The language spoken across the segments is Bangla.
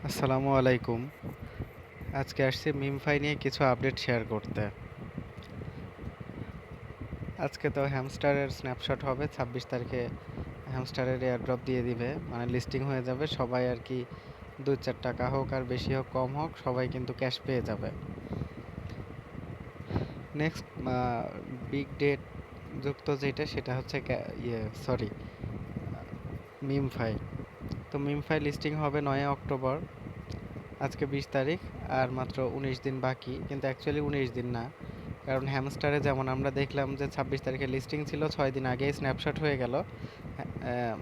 আসসালামু আলাইকুম। আজকে আসছি মিমফাই নিয়ে কিছু আপডেট শেয়ার করতে। আজকে তো হ্যামস্টারের স্ন্যাপশট হবে ২৬ তারিখে। হ্যামস্টারের এয়ারড্রপ দিয়ে দিবে, মানে লিস্টিং হয়ে যাবে। সবাই আর কি ২-৪ টাকা হোক আর বেশি হোক কম হোক, সবাই কিন্তু ক্যাশ পেয়ে যাবে। নেক্সট বিগ ডেট যুক্ত যেটা, সেটা হচ্ছে মিমফাই। তো মিমফাই লিস্টিং হবে ৯ অক্টোবর। আজকে ২০ তারিখ, আর মাত্র ১৯ দিন বাকি, কিন্তু অ্যাকচুয়ালি ১৯ দিন না। কারণ হ্যামস্টারে যেমন আমরা দেখলাম যে ২৬ তারিখে লিস্টিং ছিল, ৬ দিন আগেই স্ন্যাপশট হয়ে গেল।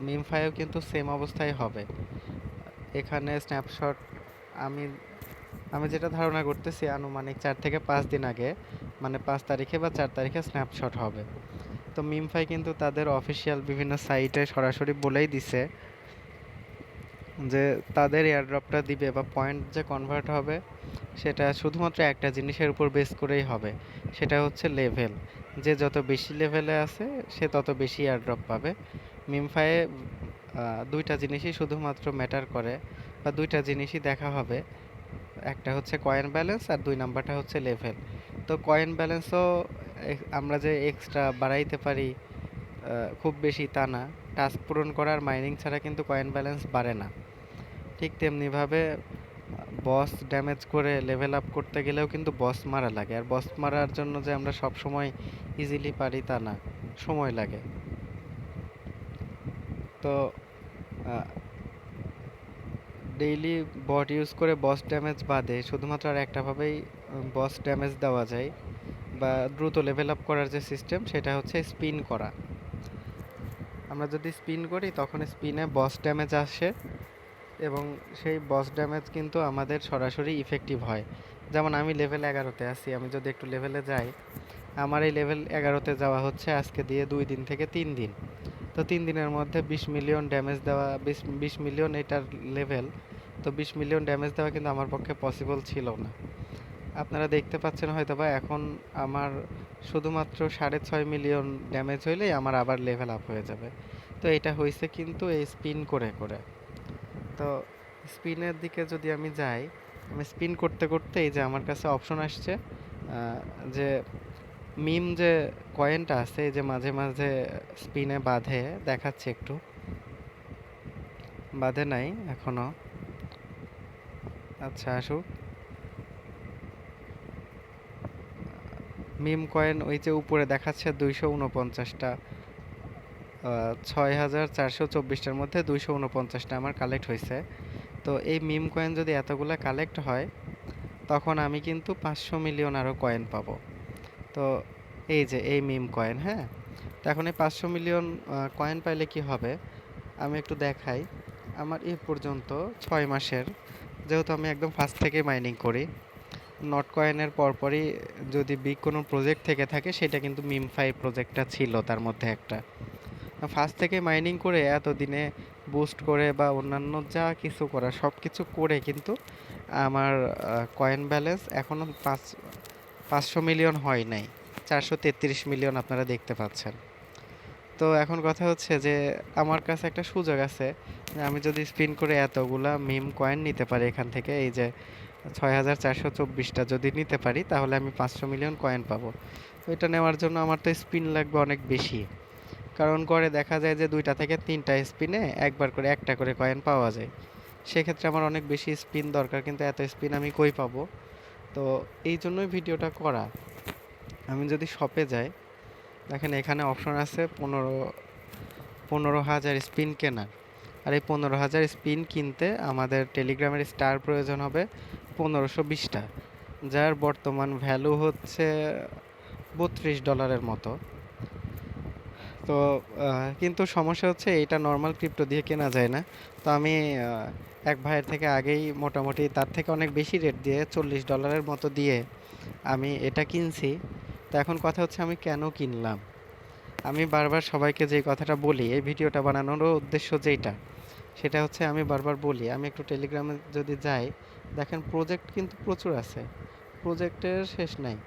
মিমফাইও কিন্তু সেম অবস্থায় হবে। এখানে স্ন্যাপশট আমি আমি যেটা ধারণা করতেছি, আনুমানিক ৪ থেকে ৫ দিন আগে, মানে ৫ তারিখে বা ৪ তারিখে স্ন্যাপশট হবে। তো মিমফাই কিন্তু তাদের অফিসিয়াল বিভিন্ন সাইটে সরাসরি বলেই দিছে যে তাদের এয়ারড্রপটা দিবে বা পয়েন্ট যে কনভার্ট হবে, সেটা শুধুমাত্র একটা জিনিসের উপর বেস করেই হবে। সেটা হচ্ছে লেভেল। যে যত বেশি লেভেলে আছে সে তত বেশি এয়ারড্রপ পাবে। মিমফায়ে দুইটা জিনিসই শুধুমাত্র ম্যাটার করে, বা দুইটা জিনিসই দেখা হবে। একটা হচ্ছে কয়েন ব্যালেন্স, আর ২ নাম্বারটা হচ্ছে লেভেল। তো কয়েন ব্যালেন্সও আমরা যে এক্সট্রা বাড়াইতে পারি খুব বেশি তা না। টাস্ক পূরণ করার মাইনিং ছাড়া কিন্তু কয়েন ব্যালেন্স বাড়ে না। ঠিক তেমনিভাবে বস ড্যামেজ করে লেভেল আপ করতে গেলেও কিন্তু বস মারা লাগে। আর বস মারার জন্য যে আমরা সব সময় ইজিলি পারি তা না, সময় লাগে। তো ডেইলি বট ইউজ করে বস ড্যামেজ বাদে শুধুমাত্র আর একটাভাবেই বস ড্যামেজ দেওয়া যায়, বা দ্রুত লেভেল আপ করার যে সিস্টেম, সেটা হচ্ছে স্পিন করা। আমরা যদি স্পিন করি তখন স্পিনে বস ড্যামেজ আসে, এবং সেই বস ড্যামেজ কিন্তু আমাদের সরাসরি ইফেক্টিভ হয়। যেমন আমি লেভেল ১১তে আছি, আমি যদি একটু লেভেলে যাই, আমার এই লেভেল ১১তে যাওয়া হচ্ছে আজকে দিয়ে ২ দিন থেকে ৩ দিন। তো ৩ দিনের মধ্যে ২০ মিলিয়ন ড্যামেজ দেওয়া, ২০ মিলিয়ন এটার লেভেল। তো ২০ মিলিয়ন ড্যামেজ দেওয়া কিন্তু আমার পক্ষে পসিবল ছিল না। আপনারা দেখতে পাচ্ছেন হয়তোবা এখন আমার শুধুমাত্র ৬.৫ মিলিয়ন ড্যামেজ হইলেই আমার আবার লেভেল আপ হয়ে যাবে। তো এটা হইছে কিন্তু এই স্পিন করে করে। তো স্পিনের দিকে যদি আমি যাই, আমি স্পিন করতে করতে এই যে আমার কাছে অপশন আসছে, যে মিম যে কয়েনটা আছে, এই যে মাঝে মাঝে স্পিনে বাঁধে, দেখাচ্ছে একটু। বাঁধে নাই এখনো, আচ্ছা আসুক। মিম কয়েন ওই যে উপরে দেখাচ্ছে ২৪৯টা, ৬,৪২৪টার মধ্যে ২৪৯টা আমার কালেক্ট হয়েছে। তো এই মিম কয়েন যদি এতগুলা কালেক্ট হয়, তখন আমি কিন্তু ৫০০ মিলিয়ন আরও কয়েন পাবো। তো এই যে এই মিম কয়েন, হ্যাঁ। তো এখন এই ৫০০ মিলিয়ন কয়েন পাইলে কি হবে, আমি একটু দেখাই। আমার এ পর্যন্ত ৬ মাসের, যেহেতু আমি একদম ফার্স্ট থেকে মাইনিং করি, নট কয়েনের পরপরই যদি বিগ কোনো প্রজেক্ট থেকে থাকে, সেটা কিন্তু মিমফাই প্রজেক্টটা ছিল তার মধ্যে একটা। ফার্স্ট থেকে মাইনিং করে এতদিনে বুস্ট করে বা অন্যান্য যা কিছু করা সব কিছু করে কিন্তু আমার কয়েন ব্যালেন্স এখনও ৫০০ মিলিয়ন হয় নাই। ৪৩৩ মিলিয়ন আপনারা দেখতে পাচ্ছেন। তো এখন কথা হচ্ছে যে আমার কাছে একটা সুযোগ আছে, যে আমি যদি স্পিন করে এতগুলা মিম কয়েন নিতে পারি এখান থেকে, এই যে ৬,৪২৪টা যদি নিতে পারি, তাহলে আমি ৫০০ মিলিয়ন কয়েন পাবো। তো এটা নেওয়ার জন্য আমার তো স্পিন লাগবে অনেক বেশি। কারণ করে দেখা যায় যে ২টা থেকে ৩টা স্পিনে একবার করে একটা করে কয়েন পাওয়া যায়। সেক্ষেত্রে আমার অনেক বেশি স্পিন দরকার, কিন্তু এত স্পিন আমি কই পাবো? তো এই জন্যই ভিডিওটা করা। আমি যদি শপে যাই, দেখেন এখানে অপশন আছে ১৫,০০০ স্পিন কেনার। আর এই ১৫,০০০ স্পিন কিনতে আমাদের টেলিগ্রামের স্টার প্রয়োজন হবে ১৫২০টা, যার বর্তমান ভ্যালু হচ্ছে $৩২ মতো। তো কিন্তু সমস্যা হচ্ছে এইটা নর্মাল ক্রিপ্টো দিয়ে কেনা যায় না। তো আমি এক ভাইয়ের থেকে আগেই মোটামুটি তার থেকে অনেক বেশি রেট দিয়ে $৪০ মতো দিয়ে আমি এটা কিনছি। তো এখন কথা হচ্ছে আমি কেন কিনলাম? আমি বারবার সবাইকে যে কথাটা বলি, এই ভিডিওটা বানানোরও উদ্দেশ্য যেইটা, সেটা হচ্ছে আমি বারবার বলি, আমি একটু টেলিগ্রামে যদি যাই, দেখেন প্রজেক্ট কিন্তু প্রচুর আছে। প্রজেক্টের শেষ নাই।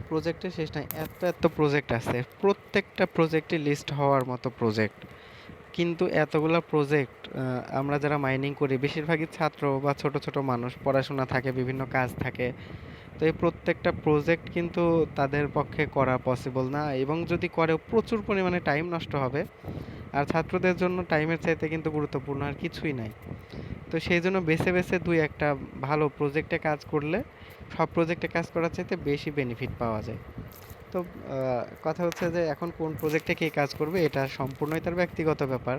প্রজেক্টের শেষ নাই, এত এত প্রজেক্ট আছে, প্রত্যেকটা প্রজেক্টে লিস্ট হওয়ার মতো প্রজেক্ট। কিন্তু এতগুলা প্রজেক্ট আমরা যারা মাইনিং করি বেশিরভাগই ছাত্র বা ছোট ছোট মানুষ, পড়াশোনা থাকে, বিভিন্ন কাজ থাকে। তো এই প্রত্যেকটা প্রজেক্ট কিন্তু তাদের পক্ষে করা পসিবল না, এবং যদি করেও প্রচুর পরিমাণে টাইম নষ্ট হবে। আর ছাত্রদের জন্য টাইমের চাইতে কিন্তু গুরুত্বপূর্ণ আর কিছুই নাই। তো সেই জন্য বেছে বেছে দুই একটা ভালো প্রজেক্টে কাজ করলে সব প্রজেক্টে কাজ করার চাইতে বেশি বেনিফিট পাওয়া যায়। তো কথা হচ্ছে যে এখন কোন প্রজেক্টে কে কাজ করবে এটা সম্পূর্ণই তার ব্যক্তিগত ব্যাপার।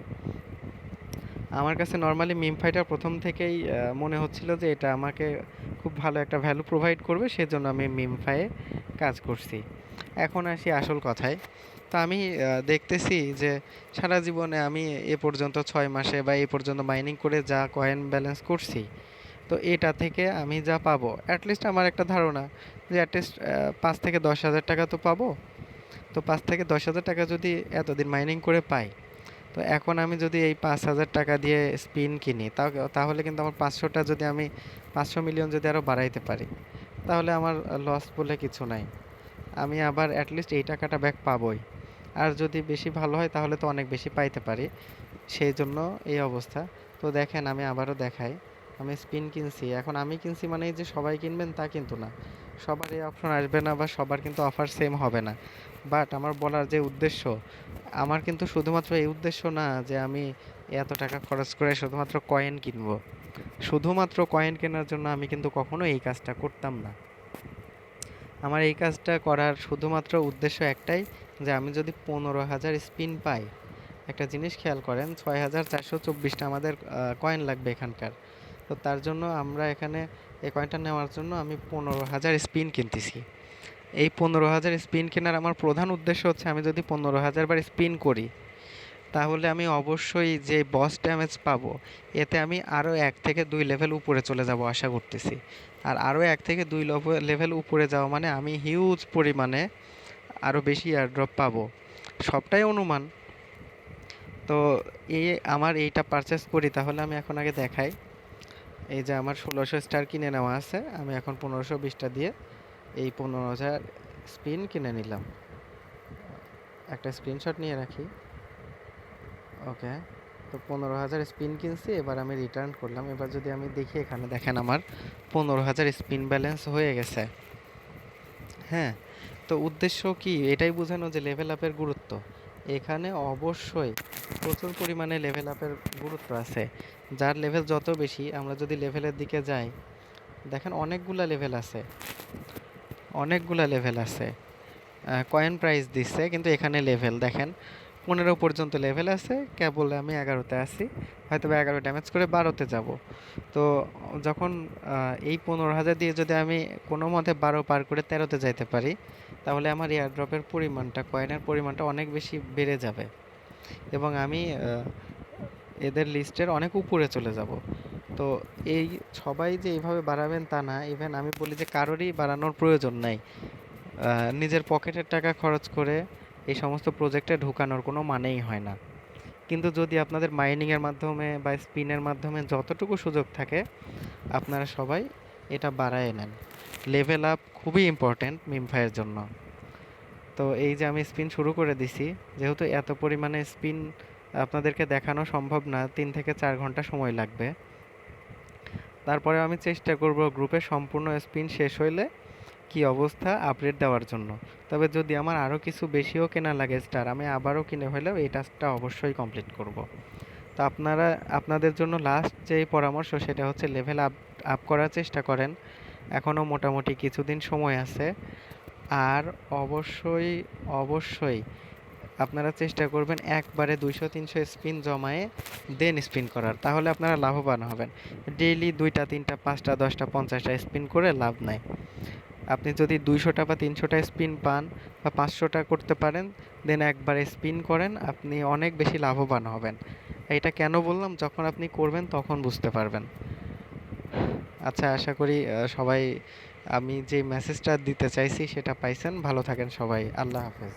আমার কাছে নর্মালি মিম ফাইটার প্রথম থেকেই মনে হচ্ছিল যে এটা আমাকে খুব ভালো একটা ভ্যালু প্রোভাইড করবে, সেজন্য আমি মিম ফাইয়ে কাজ করছি। এখন আসি আসল কথায়। তো আমি দেখতেছি যে সারা জীবনে আমি এ পর্যন্ত 6 মাসে বা এ পর্যন্ত মাইনিং করে যা কয়েন ব্যালেন্স করছি, তো এটা থেকে আমি যা পাবো অ্যাটলিস্ট আমার একটা ধারণা যে অ্যাটলিস্ট 5 থেকে 10 হাজার টাকা তো পাবো। তো 5 থেকে 10 হাজার টাকা যদি এতদিন মাইনিং করে পাই, তো এখন আমি যদি এই 5 হাজার টাকা দিয়ে স্পিন কিনি, তাহলে কিন্তু আমার 500টা যদি আমি 500 মিলিয়ন যদি আরও বাড়াইতে পারি, তাহলে আমার লস বলে কিছু নাই। আমি আবার অ্যাটলিস্ট এই টাকাটা ব্যাক পাবোই। আর যদি বেশি ভালো হয় তাহলে তো অনেক বেশি পাইতে পারি। সেই জন্য এই অবস্থা। তো দেখেন আমি আবারও দেখাই। আমি স্পিন কিনছি। এখন আমি কিনছি মানেই যে সবাই কিনবেন তা কিন্তু না। সবার এই অপশন আসবে না বা সবার কিন্তু অফার সেম হবে না। বাট আমার বলার যে উদ্দেশ্য, আমার কিন্তু শুধুমাত্র এই উদ্দেশ্য না যে আমি এত টাকা খরচ করে শুধুমাত্র কয়েন কিনবো। শুধুমাত্র কয়েন কেনার জন্য আমি কিন্তু কখনো এই কাজটা করতাম না। আমার এই কাজটা করার শুধুমাত্র উদ্দেশ্য একটাই, যে আমি যদি 15,000 স্পিন পাই। একটা জিনিস খেয়াল করেন, 6,424টা আমাদের কয়েন লাগবে এখানকার। তো তার জন্য আমরা এখানে এই কয়েনটা নেওয়ার জন্য আমি 15,000 স্পিন কিনতেছি। এই 15,000 স্পিন কেনার আমার প্রধান উদ্দেশ্য হচ্ছে আমি যদি 15,000 বার স্পিন করি, তাহলে আমি অবশ্যই যে বস ড্যামেজ পাবো, এতে আমি আরও 1 থেকে 2 লেভেল উপরে চলে যাব আশা করতেছি। আর আরও 1 থেকে 2 লেভেল উপরে যাওয়া মানে আমি হিউজ পরিমাণে আরও বেশি এয়ারড্রপ পাবো। সবটাই অনুমান। তো এই আমার এইটা পারচেস করি, তাহলে আমি এখন আগে দেখাই। এই যে আমার 1600 স্টার কিনে নেওয়া আছে, আমি এখন 1520টা দিয়ে এই 15,000 স্পিন কিনে নিলাম। একটা স্ক্রিনশট নিয়ে রাখি। ওকে, তো 15,000 স্পিন কিনছি, এবার আমি রিটার্ন করলাম। এবার যদি আমি দেখি, এখানে দেখেন আমার 15,000 স্পিন ব্যালেন্স হয়ে গেছে। হ্যাঁ, তো উদ্দেশ্য কি এটাই বোঝানো যে লেভেল আপের গুরুত্ব। এখানে অবশ্যই প্রচুর পরিমাণে লেভেল আপের গুরুত্ব আছে। যার লেভেল যত বেশি, আমরা যদি লেভেলের দিকে যাই, দেখেন অনেকগুলা লেভেল আছে, অনেকগুলা লেভেল আছে। কয়েন প্রাইস দিচ্ছে কিন্তু এখানে লেভেল দেখেন 15 পর্যন্ত লেভেল আছে, কেবল আমি 11তে আছি। হয়তো বা 11 ড্যামেজ করে 12তে যাব। তো যখন এই 15,000 দিয়ে যদি আমি কোনো মতে 12 পার করে 13তে যাইতে পারি, তাহলে আমার এয়ারড্রপের পরিমাণটা, কয়েনের পরিমাণটা অনেক বেশি বেড়ে যাবে, এবং আমি এদের লিস্টের অনেক উপরে চলে যাব। তো এই সবাই যে এইভাবে বাড়াবেন তা না, ইভেন আমি বলি যে কারোরই বাড়ানোর প্রয়োজন নাই। নিজের পকেটের টাকা খরচ করে এই সমস্ত প্রজেক্টে ঢুকানোর কোনো মানেই হয় না। কিন্তু যদি আপনাদের মাইনিংয়ের মাধ্যমে বা স্পিনের মাধ্যমে যতটুকু সুযোগ থাকে, আপনারা সবাই এটা বাড়ায় নেন। লেভেল আপ খুবই ইম্পর্ট্যান্ট মিমফাইয়ের জন্য। তো এই যে আমি স্পিন শুরু করে দিছি, যেহেতু এত পরিমাণে স্পিন আপনাদেরকে দেখানো সম্ভব না, 3 থেকে 4 ঘন্টা সময় লাগবে। তারপরে আমি চেষ্টা করব গ্রুপে সম্পূর্ণ স্পিন শেষ হইলে কি অবস্থা আপডেট দেওয়ার জন্য। তবে যদি আমার আরও কিছু বেশিও কেনা লাগে স্টার, আমি আবারও কিনে হলেও এই টাস্কটা অবশ্যই কমপ্লিট করব। তো আপনারা, আপনাদের জন্য লাস্ট যেই পরামর্শ সেটা হচ্ছে লেভেল আপ আপ করার চেষ্টা করেন। এখনও মোটামুটি কিছুদিন সময় আছে। আর অবশ্যই অবশ্যই আপনারা চেষ্টা করবেন একবারে 200-300 স্পিন জমায়ে দেন স্পিন করার, তাহলে আপনারা লাভবান হবেন। ডেইলি 2টা 3টা 5টা 10টা 50টা স্পিন করে লাভ নাই। আপনি যদি 200টা বা 300টা স্পিন পান বা 500টা করতে পারেন, দেন একবারে স্পিন করেন, আপনি অনেক বেশি লাভবান হবেন। এটা কেন বললাম, যখন আপনি করবেন তখন বুঝতে পারবেন। আচ্ছা, আশা করি সবাই আমি যে মেসেজটা দিতে চাইছি সেটা পাইছেন। ভালো থাকেন সবাই। আল্লাহ হাফেজ।